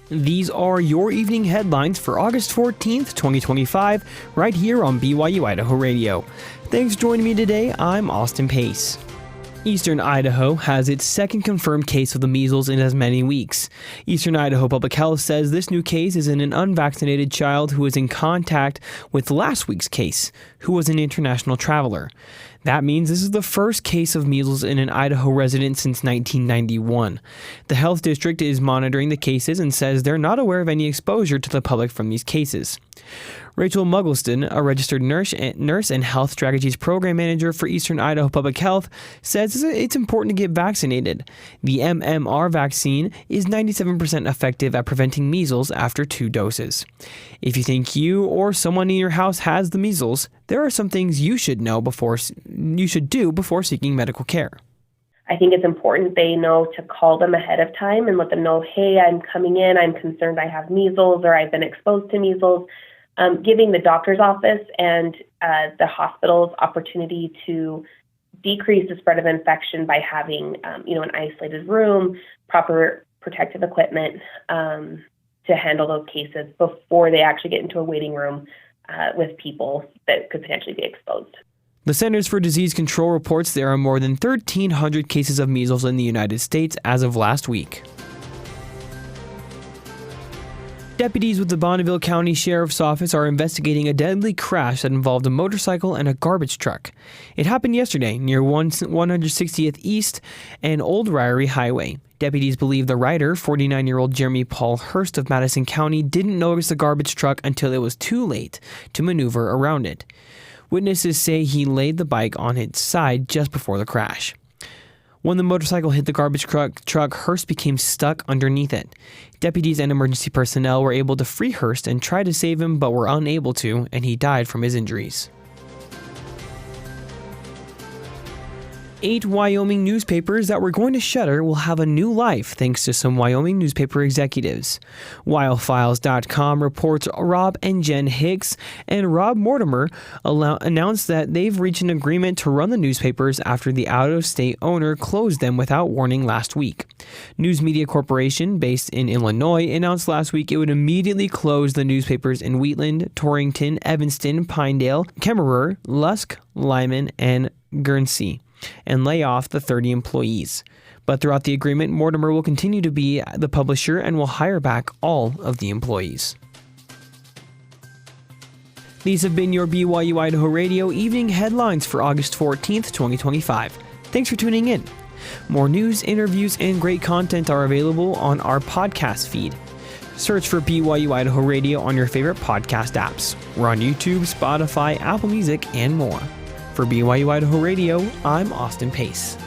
These are your evening headlines for August 14th, 2025, right here on BYU-Idaho Radio. Thanks for joining me today. I'm Austin Pace. Eastern Idaho has its second confirmed case of the measles in as many weeks. Eastern Idaho Public Health says this new case is in an unvaccinated child who was in contact with last week's case, who was an international traveler. That means this is the first case of measles in an Idaho resident since 1991. The health district is monitoring the cases and says they're not aware of any exposure to the public from these cases. Rachel Muggleston, a registered nurse and health strategies program manager for Eastern Idaho Public Health, says it's important to get vaccinated. The MMR vaccine is 97% effective at preventing measles after 2 doses. If you think you or someone in your house has the measles, there are some things you should do before seeking medical care. I think it's important they know to call them ahead of time and let them know, hey, I'm coming in, I'm concerned I have measles or I've been exposed to measles. Giving the doctor's office and the hospital's opportunity to decrease the spread of infection by having, an isolated room, proper protective equipment to handle those cases before they actually get into a waiting room with people that could potentially be exposed. The Centers for Disease Control reports there are more than 1,300 cases of measles in the United States as of last week. Deputies with the Bonneville County Sheriff's Office are investigating a deadly crash that involved a motorcycle and a garbage truck. It happened yesterday near 160th East and Old Ryrie Highway. Deputies believe the rider, 49-year-old Jeremy Paul Hurst of Madison County, didn't notice the garbage truck until it was too late to maneuver around it. Witnesses say he laid the bike on its side just before the crash. When the motorcycle hit the garbage truck, Hurst became stuck underneath it. Deputies and emergency personnel were able to free Hurst and try to save him, but were unable to, and he died from his injuries. 8 Wyoming newspapers that were going to shutter will have a new life thanks to some Wyoming newspaper executives. WildFiles.com reports Rob and Jen Hicks and Rob Mortimer announced that they've reached an agreement to run the newspapers after the out-of-state owner closed them without warning last week. News Media Corporation, based in Illinois, announced last week it would immediately close the newspapers in Wheatland, Torrington, Evanston, Pinedale, Kemmerer, Lusk, Lyman, and Guernsey, and lay off the 30 employees. But throughout the agreement, Mortimer will continue to be the publisher and will hire back all of the employees. These have been your BYU-Idaho Radio evening headlines for August 14th, 2025. Thanks for tuning in. More news, interviews, and great content are available on our podcast feed. Search for BYU-Idaho Radio on your favorite podcast apps. We're on YouTube, Spotify, Apple Music, and more. For BYU-Idaho Radio, I'm Austin Pace.